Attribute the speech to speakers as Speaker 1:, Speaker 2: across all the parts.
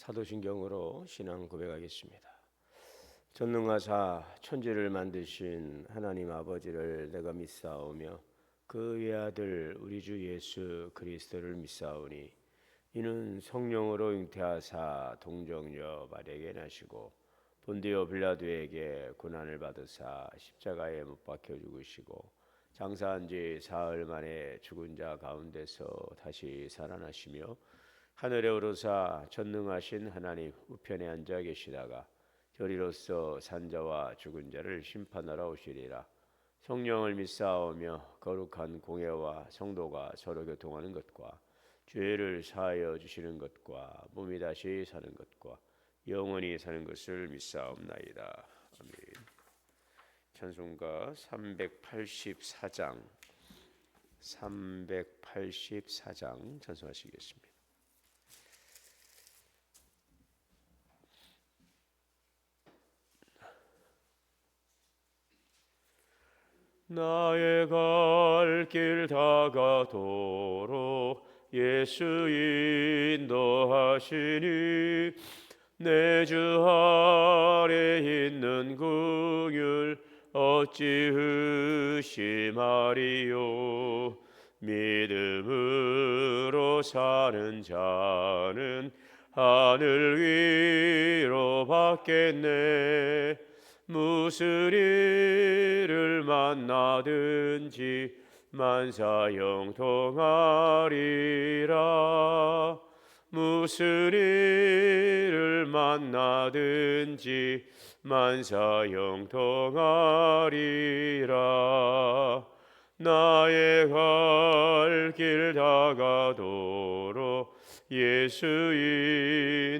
Speaker 1: 사도신경으로 신앙 고백하겠습니다. 전능하사 천지를 만드신 하나님 아버지를 내가 믿사오며 그 외아들 우리 주 예수 그리스도를 믿사오니 이는 성령으로 잉태하사 동정녀 마리아에게 나시고 본디오 빌라도에게 고난을 받으사 십자가에 못 박혀 죽으시고 장사한 지 사흘 만에 죽은 자 가운데서 다시 살아나시며 하늘에 오르사 전능하신 하나님 우편에 앉아 계시다가 저리로서 산자와 죽은 자를 심판하러 오시리라. 성령을 믿사오며 거룩한 공회와 성도가 서로 교통하는 것과 죄를 사하여 주시는 것과 몸이 다시 사는 것과 영원히 사는 것을 믿사옵나이다. 아멘. 찬송가 384장 찬송하시겠습니다. 나의 갈 길 다가도록 예수 인도하시니 내 주 아래 있는 긍휼 어찌 의심하리요. 믿음으로 사는 자는 하늘 위로 받겠네. 무슨 일을 만나든지 만사 형통하리라. 무슨 일을 만나든지 만사 형통하리라. 나의 갈 길 다가도록 예수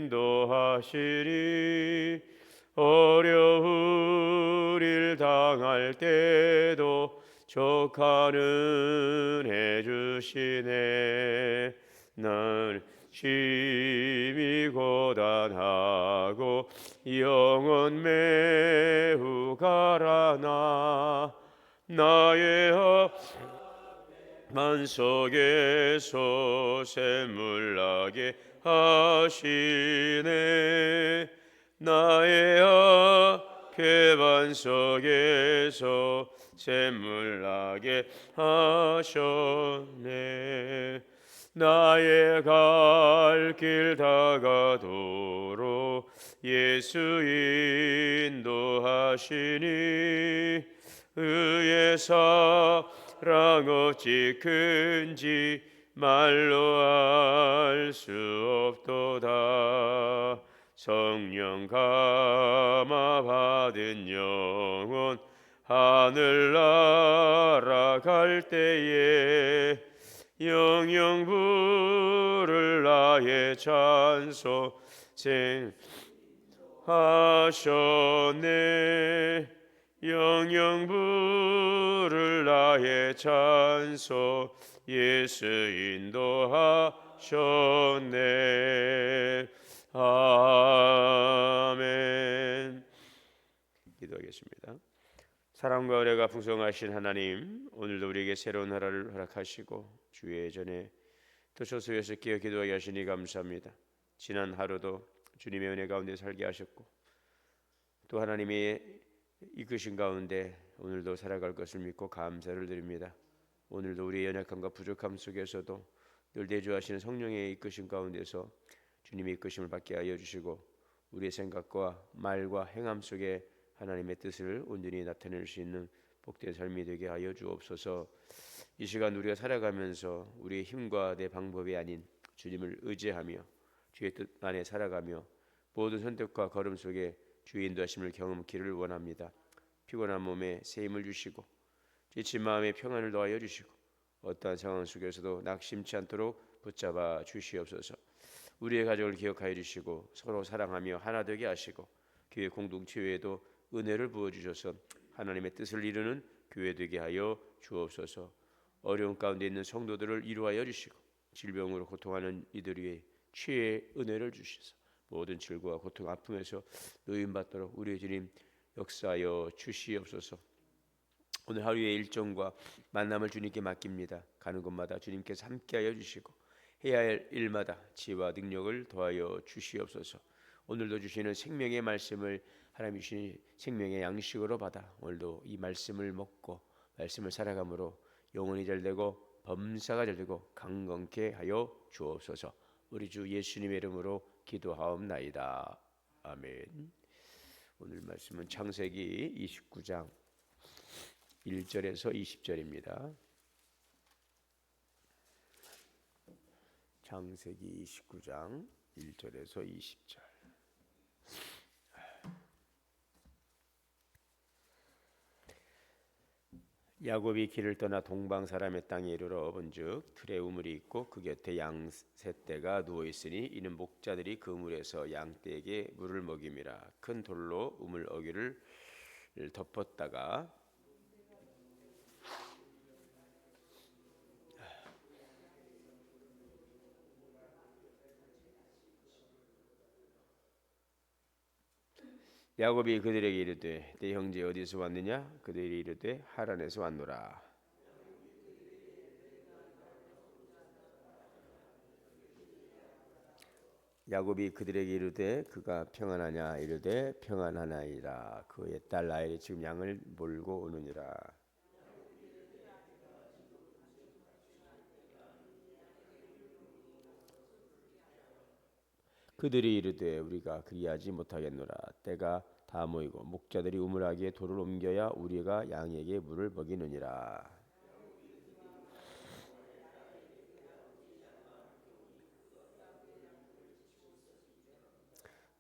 Speaker 1: 인도하시리. 어려운 일 당할 때도 족하는 해주시네. 난 심히 고단하고 영혼 매우 가라나 나의 만속에서 샘물나게 하시네. 나의 악의 반석에서 샘물나게 하셨네. 나의 갈 길 다가도록 예수 인도하시니 의의 사랑 어찌 큰지 말로 알 수 없도다. 성령 감화 받은 영혼 하늘 날아갈 때에 영영 부를 나의 찬송 하셨네. 영영 부를 나의 찬송 예수 인도하셨네. 아멘. 기도하겠습니다. 사랑과 은혜가 풍성하신 하나님, 오늘도 우리에게 새로운 하루를 허락하시고 주의 전에 도처소에서 끼어 기도하게 하시니 감사합니다. 지난 하루도 주님의 은혜 가운데 살게 하셨고 또 하나님의 이끄신 가운데 오늘도 살아갈 것을 믿고 감사를 드립니다. 오늘도 우리의 연약함과 부족함 속에서도 늘 내주하시는 성령의 이끄심 가운데서 주님의 이끄심을 받게 하여 주시고 우리의 생각과 말과 행함 속에 하나님의 뜻을 온전히 나타낼 수 있는 복된 삶이 되게 하여 주옵소서. 이 시간 우리가 살아가면서 우리의 힘과 내 방법이 아닌 주님을 의지하며 주의 뜻 안에 살아가며 모든 선택과 걸음 속에 주의 인도하심을 경험하기를 원합니다. 피곤한 몸에 새 힘을 주시고 지친 마음에 평안을 더하여 주시고 어떠한 상황 속에서도 낙심치 않도록 붙잡아 주시옵소서. 우리의 가족을 기억하여 주시고 서로 사랑하며 하나 되게 하시고 교회 공동체 외에도 은혜를 부어주셔서 하나님의 뜻을 이루는 교회 되게 하여 주옵소서. 어려운 가운데 있는 성도들을 이루하여 주시고 질병으로 고통하는 이들 위에 치유의 은혜를 주시소. 모든 질고와 고통 아픔에서 노임받도록 우리 주님 역사하여 주시옵소서. 오늘 하루의 일정과 만남을 주님께 맡깁니다. 가는 곳마다 주님께서 함께하여 주시고 해야 할 일마다 지혜와 능력을 더하여 주시옵소서. 오늘도 주시는 생명의 말씀을 하나님 주신 생명의 양식으로 받아 오늘도 이 말씀을 먹고 말씀을 살아감으로 영혼이 잘되고 범사가 잘되고 강건케 하여 주옵소서. 우리 주 예수님의 이름으로 기도하옵나이다. 아멘. 오늘 말씀은 창세기 29장 1절에서 20절입니다. 창세기 29장 1절에서 20절. 야곱이 길을 떠나 동방 사람의 땅에 이르러 본즉 틀에 우물이 있고 그 곁에 양 셋 떼가 누워 있으니 이는 목자들이 그 우물에서 양 떼에게 물을 먹임이라. 큰 돌로 우물 어귀를 덮었다가 야곱이 그들에게 이르되 내 형제 어디서 왔느냐? 그들이 이르되 하란에서 왔노라. 야곱이 그들에게 이르되 그가 평안하냐? 이르되 평안하나이다. 그의 딸 라헬이 지금 양을 몰고 오느니라. 그들이 이르되 우리가 그리하지 못하겠노라. 때가 다 모이고 목자들이 우물하기에 돌을 옮겨야 우리가 양에게 물을 먹이느니라.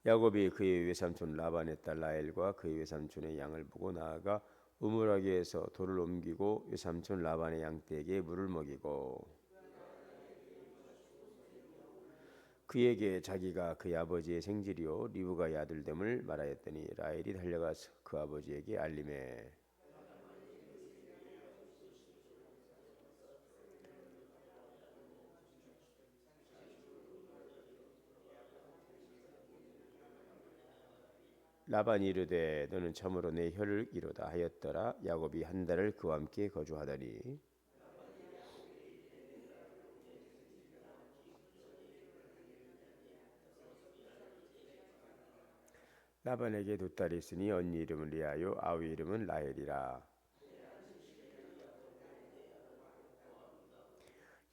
Speaker 1: 야곱이 그의 외삼촌 라반의 딸 라헬과 그의 외삼촌의 양을 보고 나아가 우물하기에서 돌을 옮기고 외삼촌 라반의 양떼에게 물을 먹이고 그에게 자기가 그의 아버지의 생질이요 리브가의 아들됨을 말하였더니 라헬이 달려가서 그 아버지에게 알림해 라반이 이르되 너는 참으로 내 혀를 이루다 하였더라. 야곱이 한 달을 그와 함께 거주하더니 라반에게 두 딸이 있으니 언니 이름은 리아요 아우 이름은 라헬이라.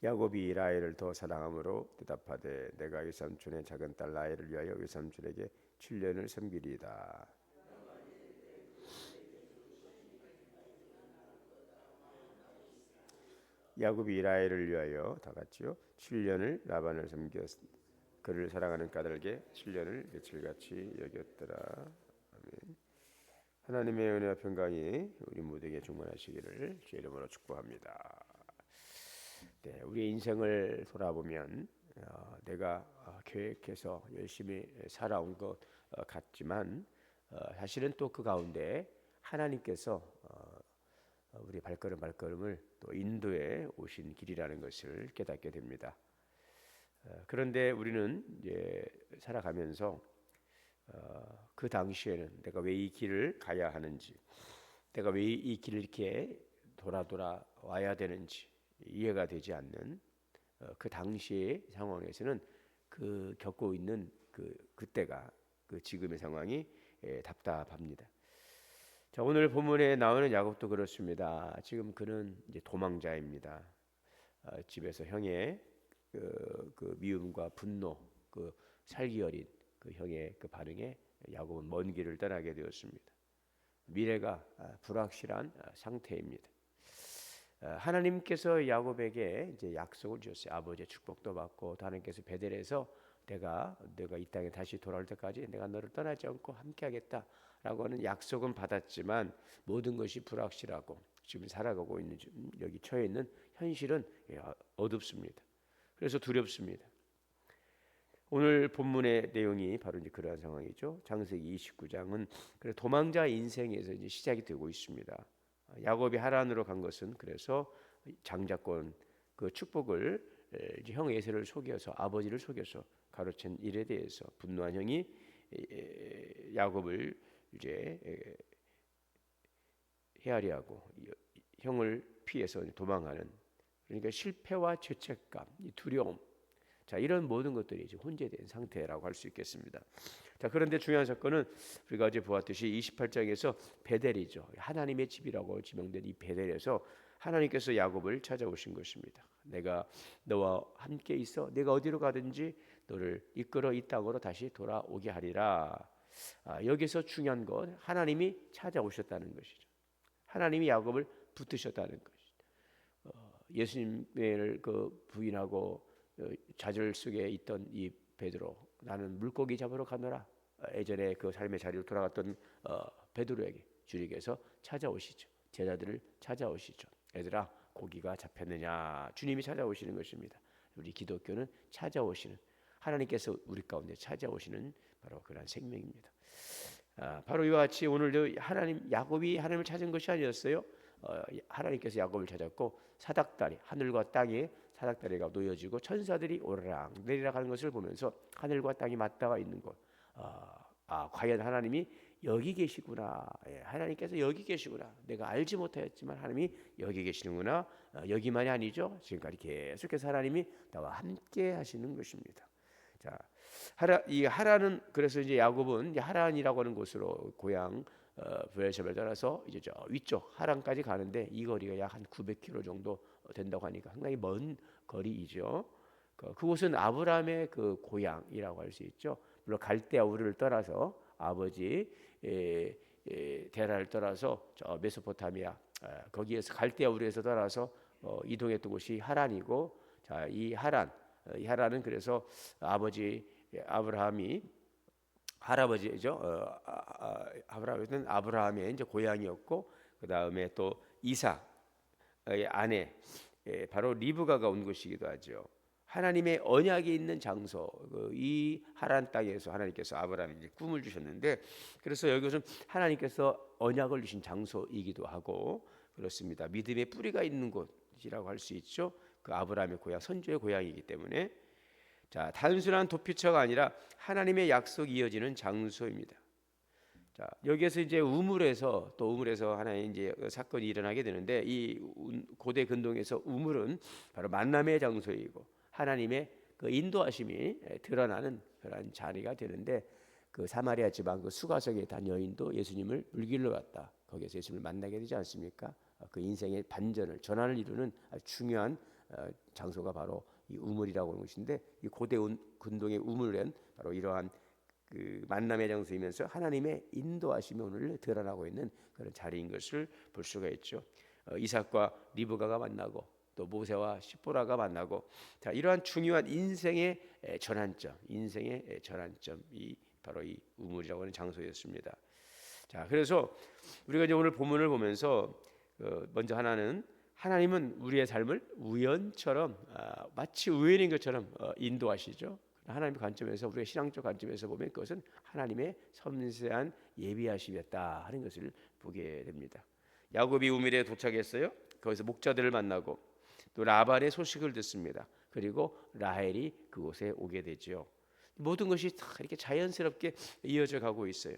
Speaker 1: 야곱이 라헬을 더 사랑함으로 대답하되 내가 외삼촌의 작은 딸 라헬을 위하여 외삼촌에게 7년을 섬기리이다. 야곱이 라헬을 위하여 다 같이요 7년을 라반을 섬겨 그를 사랑하는 까닭에 7년을 며칠같이 여겼더라. 아멘. 하나님의 은혜와 평강이 우리 모두에게 충만하시기를 주의 이름으로 축복합니다. 네, 우리의 인생을 돌아보면 내가 계획해서 열심히 살아온 것 같지만 사실은 또 그 가운데 하나님께서 우리 발걸음을 또 인도해 오신 길이라는 것을 깨닫게 됩니다. 그런데 우리는 이제 살아가면서 그 당시에는 내가 왜 이 길을 가야 하는지, 내가 왜 이 길을 이렇게 돌아 와야 되는지 이해가 되지 않는 그 당시의 상황에서는 그 겪고 있는 그때가 그 지금의 상황이 답답합니다. 자, 오늘 본문에 나오는 야곱도 그렇습니다. 지금 그는 이제 도망자입니다. 집에서 형의 그 미움과 분노, 그 살기 어린 그 형의 그 반응에 야곱은 먼 길을 떠나게 되었습니다. 미래가 불확실한 상태입니다. 하나님께서 야곱에게 이제 약속을 주셨어요. 아버지의 축복도 받고 하나님께서 베델에서 내가 이 땅에 다시 돌아올 때까지 내가 너를 떠나지 않고 함께하겠다라고 하는 약속은 받았지만 모든 것이 불확실하고 지금 살아가고 있는 여기 처해 있는 현실은 어둡습니다. 그래서 두렵습니다. 오늘 본문의 내용이 바로 이제 그러한 상황이죠. 창세기 29장은 도망자 인생에서 이제 시작이 되고 있습니다. 야곱이 하란으로 간 것은 그래서 장자권 그 축복을 이제 형 에서를 속여서 아버지를 속여서 가로챈 일에 대해서 분노한 형이 야곱을 이제 헤아리하고 형을 피해서 도망하는, 그러니까 실패와 죄책감, 이 두려움, 자, 이런 모든 것들이 지금 혼재된 상태라고 할 수 있겠습니다. 자, 그런데 중요한 사건은 우리가 어제 보았듯이 28장에서 베델이죠. 하나님의 집이라고 지명된 이 베델에서 하나님께서 야곱을 찾아오신 것입니다. 내가 너와 함께 있어. 내가 어디로 가든지 너를 이끌어 이 땅으로 다시 돌아오게 하리라. 여기서 중요한 건 하나님이 찾아오셨다는 것이죠. 하나님이 야곱을 붙드셨다는 것이죠. 예수님을 그 부인하고 좌절 속에 있던 이 베드로, 나는 물고기 잡으러 가노라. 예전에 그 삶의 자리로 돌아갔던 베드로에게 주님께서 찾아오시죠. 제자들을 찾아오시죠. 얘들아, 고기가 잡혔느냐? 주님이 찾아오시는 것입니다. 우리 기독교는 찾아오시는, 하나님께서 우리 가운데 찾아오시는 바로 그런 생명입니다. 바로 이와 같이 오늘도 야곱이 하나님을 찾은 것이 아니었어요. 하나님께서 야곱을 찾았고 사닥다리, 하늘과 땅에 사닥다리가 놓여지고 천사들이 오르락 내리락 하는 것을 보면서 하늘과 땅이 맞닿아 있는 것. 과연 하나님이 여기 계시구나. 하나님께서 여기 계시구나. 내가 알지 못하였지만 하나님이 여기 계시는구나. 여기만이 아니죠. 지금까지 계속해서 하나님이 나와 함께 하시는 것입니다. 자, 하란은 그래서 이제 야곱은 이제 하란이라고 하는 곳으로 고향 브엘셰바를 따라서 이제 저 위쪽 하란까지 가는데 이 거리가 약 한 900km 정도 된다고 하니까 상당히 먼 거리이죠. 그곳은 아브라함의 그 고향이라고 할 수 있죠. 물론 갈대아 우르를 떠나서 아버지 데라를 떠나서 저 메소포타미아 거기에서 갈대아 우르에서 떠나서 이동했던 곳이 하란이고, 자, 이 하란은 그래서 아버지 아브라함이 할아버지죠. 아브라함은 아브라함의 이제 고향이었고, 그 다음에 또 이삭의 아내 바로 리브가가 온 곳이기도 하죠. 하나님의 언약이 있는 장소, 이 하란 땅에서 하나님께서 아브라함에게 꿈을 주셨는데, 그래서 여기서는 하나님께서 언약을 주신 장소이기도 하고 그렇습니다. 믿음의 뿌리가 있는 곳이라고 할 수 있죠. 그 아브라함의 고향, 선조의 고향이기 때문에, 자, 단순한 도피처가 아니라 하나님의 약속이 이어지는 장소입니다. 자, 여기에서 이제 우물에서 하나의 이제 사건이 일어나게 되는데, 이 고대 근동에서 우물은 바로 만남의 장소이고 하나님의 그 인도하심이 드러나는 그런 자리가 되는데, 그 사마리아 지방 그 수가성에 단 여인도 예수님을 물길로 갔다 거기서 예수님을 만나게 되지 않습니까? 그 인생의 반전을 전환을 이루는 아주 중요한 장소가 바로 이 우물이라고 하는 것인데, 이 고대 근동의 우물은 바로 이러한 그 만남의 장소이면서 하나님의 인도하심이 오늘 드러나고 있는 그런 자리인 것을 볼 수가 있죠. 이삭과 리브가가 만나고 또 모세와 시보라가 만나고, 자, 이러한 중요한 인생의 전환점이 바로 이 우물이라고 하는 장소였습니다. 자, 그래서 우리가 이제 오늘 본문을 보면서 먼저 하나님은 우리의 삶을 우연처럼 마치 우연인 것처럼 인도하시죠. 하나님의 관점에서, 우리의 신앙적 관점에서 보면 그것은 하나님의 섬세한 예비하심이었다 하는 것을 보게 됩니다. 야곱이 우물에 도착했어요. 거기서 목자들을 만나고 또 라반의 소식을 듣습니다. 그리고 라헬이 그곳에 오게 되죠. 모든 것이 다 이렇게 자연스럽게 이어져 가고 있어요.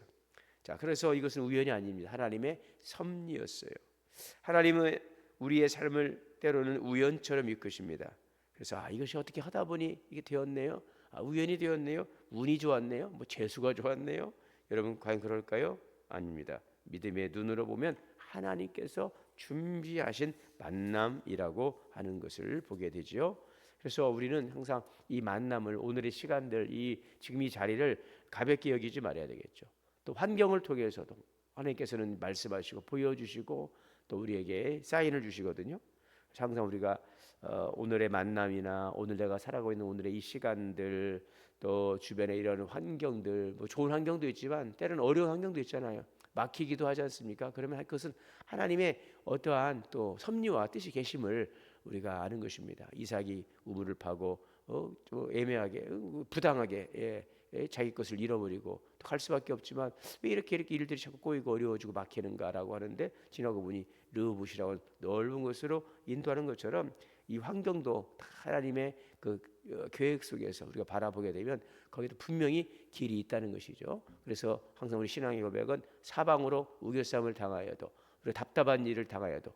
Speaker 1: 자, 그래서 이것은 우연이 아닙니다. 하나님의 섭리였어요. 하나님은 우리의 삶을 때로는 우연처럼 이끄십니다. 그래서 이것이 어떻게 하다 보니 이게 되었네요. 우연이 되었네요. 운이 좋았네요. 뭐 재수가 좋았네요. 여러분, 과연 그럴까요? 아닙니다. 믿음의 눈으로 보면 하나님께서 준비하신 만남이라고 하는 것을 보게 되지요. 그래서 우리는 항상 이 만남을, 오늘의 시간들, 지금 이 자리를 가볍게 여기지 말아야 되겠죠. 또 환경을 통해서도 하나님께서는 말씀하시고 보여주시고 또 우리에게 사인을 주시거든요. 항상 우리가 오늘의 만남이나 오늘 내가 살아가고 있는 오늘의 이 시간들, 또 주변에 이런 환경들, 뭐 좋은 환경도 있지만 때로는 어려운 환경도 있잖아요. 막히기도 하지 않습니까? 그러면 그것은 하나님의 어떠한 또 섭리와 뜻이 계심을 우리가 아는 것입니다. 이삭이 우물을 파고 좀 애매하게 부당하게 자기 것을 잃어버리고 또 갈 수밖에 없지만 왜 이렇게 일들이 자꾸 꼬이고 어려워지고 막히는가라고 하는데, 지나고 보니 르브시라고 넓은 곳으로 인도하는 것처럼 이 환경도 하나님의 그 계획 속에서 우리가 바라보게 되면 거기도 분명히 길이 있다는 것이죠. 그래서 항상 우리 신앙의 고백은 사방으로 우겨싸움을 당하여도, 그리고 답답한 일을 당하여도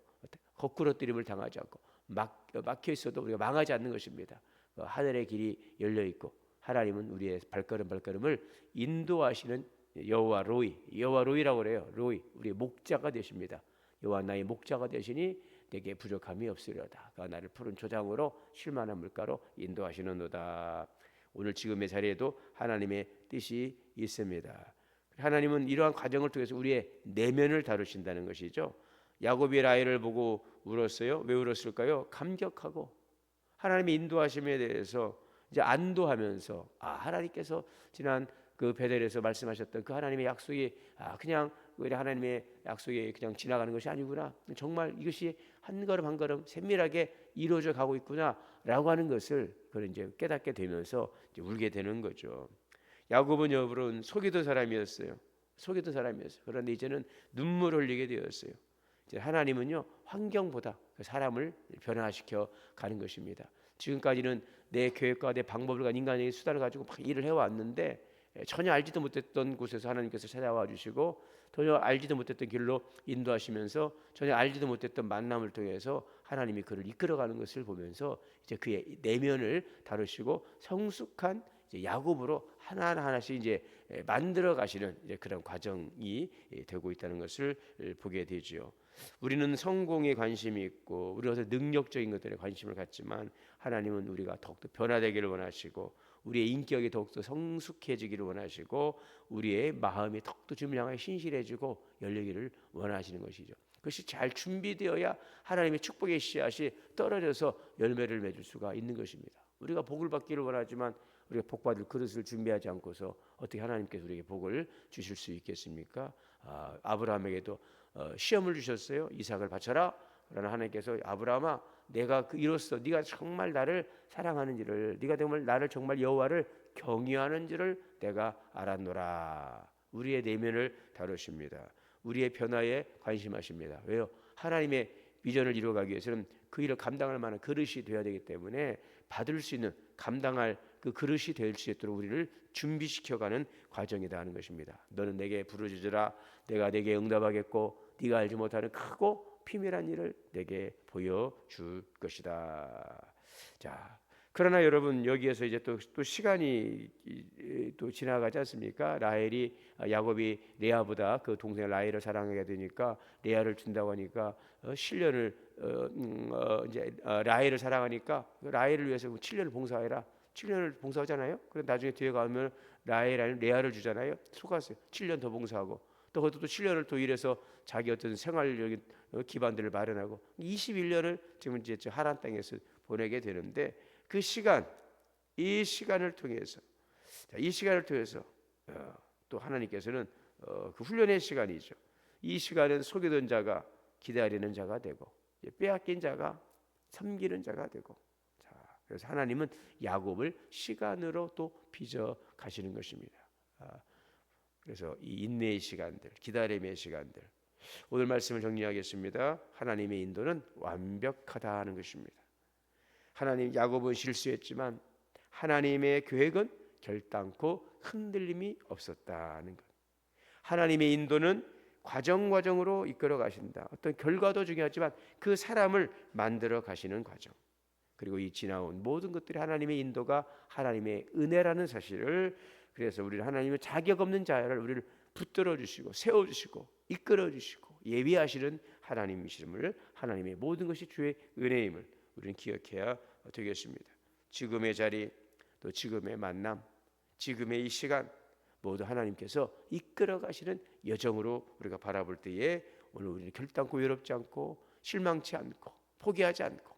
Speaker 1: 거꾸러뜨림을 당하지 않고 막혀 있어도 우리가 망하지 않는 것입니다. 하늘의 길이 열려 있고 하나님은 우리의 발걸음을 인도하시는 여호와 로이라고 그래요. 로이, 우리의 목자가 되십니다. 여호와 나의 목자가 되시니 내게 부족함이 없으려다. 그가 나를 푸른 초장으로 쉴만한 물가로 인도하시는도다. 오늘 지금의 자리에도 하나님의 뜻이 있습니다. 하나님은 이러한 과정을 통해서 우리의 내면을 다루신다는 것이죠. 야곱이 라헬을 보고 울었어요. 왜 울었을까요? 감격하고 하나님의 인도하심에 대해서 이제 안도하면서 하나님께서 지난 그 베델에서 말씀하셨던 그 하나님의 약속이 그냥 우리 하나님의 약속이 그냥 지나가는 것이 아니구나. 정말 이것이 한 걸음 한 걸음 세밀하게 이루어져 가고 있구나라고 하는 것을 그걸 이제 깨닫게 되면서 이제 울게 되는 거죠. 야곱은 여러분 속이던 사람이었어요. 그런데 이제는 눈물을 흘리게 되었어요. 이제 하나님은요 환경보다 사람을 변화시켜 가는 것입니다. 지금까지는 내 계획과 내 방법을 가진 인간의 수단을 가지고 막 일을 해왔는데 전혀 알지도 못했던 곳에서 하나님께서 찾아와 주시고 전혀 알지도 못했던 길로 인도하시면서 전혀 알지도 못했던 만남을 통해서 하나님이 그를 이끌어가는 것을 보면서 이제 그의 내면을 다루시고 성숙한 이제 야곱으로 하나하나씩 이제 만들어 가시는 이제 그런 과정이 되고 있다는 것을 보게 되지요. 우리는 성공에 관심이 있고 우리 어떤 능력적인 것들에 관심을 갖지만 하나님은 우리가 더욱더 변화되기를 원하시고 우리의 인격이 더욱더 성숙해지기를 원하시고 우리의 마음이 더욱더 주님을 향하여 신실해지고 열리기를 원하시는 것이죠. 그것이 잘 준비되어야 하나님의 축복의 씨앗이 떨어져서 열매를 맺을 수가 있는 것입니다. 우리가 복을 받기를 원하지만 우리가 복 받을 그릇을 준비하지 않고서 어떻게 하나님께서 우리에게 복을 주실 수 있겠습니까? 아브라함에게도 시험을 주셨어요. 이삭을 바쳐라. 그러나 하나님께서 아브라함아 내가 이로써 네가 정말 나를 사랑하는지를 네가 정말 나를 정말 여호와를 경외하는지를 내가 알았노라. 우리의 내면을 다루십니다. 우리의 변화에 관심하십니다. 왜요? 하나님의 비전을 이루어가기 위해서는 그 일을 감당할 만한 그릇이 되어야 되기 때문에 받을 수 있는 감당할 그 그릇이 될 수 있도록 우리를 준비시켜가는 과정이다 하는 것입니다. 너는 내게 부르짖으라. 내가 내게 응답하겠고 네가 알지 못하는 크고 비밀한 일을 내게 보여줄 것이다. 자, 그러나 여러분 여기에서 이제 또 시간이 또 지나가지 않습니까? 라헬이 야곱이 레아보다 그 동생 라헬을 사랑하게 되니까 레아를 준다고 하니까 7년을 이제 라헬을 사랑하니까 라헬을 위해서 7년을 봉사해라. 7년을 봉사하잖아요. 그럼 나중에 뒤에 가면 라헬 아니면 레아를 주잖아요. 속았어요. 7년 더 봉사하고 또 그것도 7년을 또 일해서 자기 어떤 생활적인 기반들을 마련하고 21년을 지금 이제 하란 땅에서 보내게 되는데 그 시간, 이 시간을 통해서 또 하나님께서는 그 훈련의 시간이죠. 이 시간은 속이던 자가 기다리는 자가 되고 빼앗긴 자가 섬기는 자가 되고 그래서 하나님은 야곱을 시간으로 또 빚어 가시는 것입니다. 그래서 이 인내의 시간들, 기다림의 시간들. 오늘 말씀을 정리하겠습니다. 하나님의 인도는 완벽하다 하는 것입니다. 하나님 야곱은 실수했지만 하나님의 계획은 결단코 흔들림이 없었다는 것. 하나님의 인도는 과정으로 이끌어 가신다. 어떤 결과도 중요하지만 그 사람을 만들어 가시는 과정. 그리고 이 지나온 모든 것들이 하나님의 인도가 하나님의 은혜라는 사실을 그래서 우리를 하나님의 자격 없는 자를 우리를 붙들어 주시고 세워 주시고 이끌어 주시고 예비하시는 하나님이심을 하나님의 모든 것이 주의 은혜임을 우리는 기억해야 되겠습니다. 지금의 자리 또 지금의 만남 지금의 이 시간 모두 하나님께서 이끌어 가시는 여정으로 우리가 바라볼 때에 오늘 우리는 결단코 외롭지 않고 실망치 않고 포기하지 않고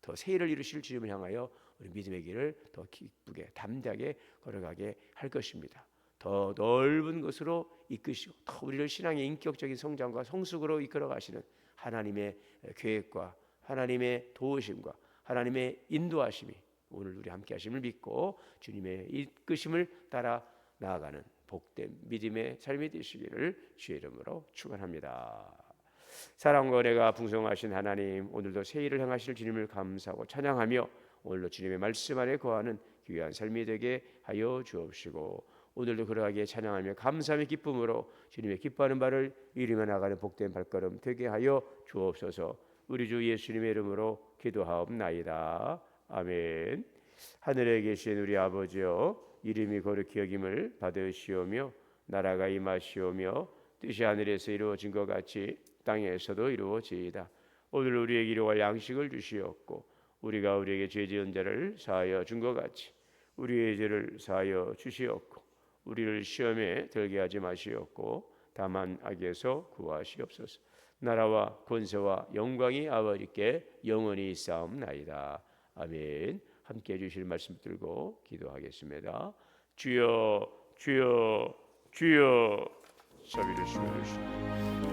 Speaker 1: 더 새 일을 이루실 주님을 향하여 우리 믿음의 길을 더 기쁘게 담대하게 걸어가게 할 것입니다. 더 넓은 것으로 이끄시고 더 우리를 신앙의 인격적인 성장과 성숙으로 이끌어 가시는 하나님의 계획과 하나님의 도우심과 하나님의 인도하심이 오늘 우리 함께 하심을 믿고 주님의 이끄심을 따라 나아가는 복된 믿음의 삶이 되시기를 주의 이름으로 축원합니다. 사랑과 은혜가 풍성하신 하나님, 오늘도 새 일을 행하실 주님을 감사하고 찬양하며 오늘도 주님의 말씀 안에 거하는 귀한 삶이 되게 하여 주옵시고 오늘도 그러하게 찬양하며 감사함의 기쁨으로 주님의 기뻐하는 바를 이루며 나가는 복된 발걸음 되게 하여 주옵소서. 우리 주 예수님의 이름으로 기도하옵나이다. 아멘. 하늘에 계신 우리 아버지여, 이름이 거룩히 여김을 받으시오며 나라가 임하시오며 뜻이 하늘에서 이루어진 것 같이 땅에서도 이루어지이다. 오늘 우리에게 일용할 양식을 주시옵고 우리가 우리에게 죄 지은 자를 사하여 준 것 같이 우리의 죄를 사하여 주시옵고 우리를 시험에 들게 하지 마시옵고 다만 악에서 구하시옵소서. 나라와 권세와 영광이 아버지께 영원히 있사옵나이다. 아멘. 함께 해주실 말씀 들고 기도하겠습니다. 주여 주여 주여. 자비를 주시옵소서.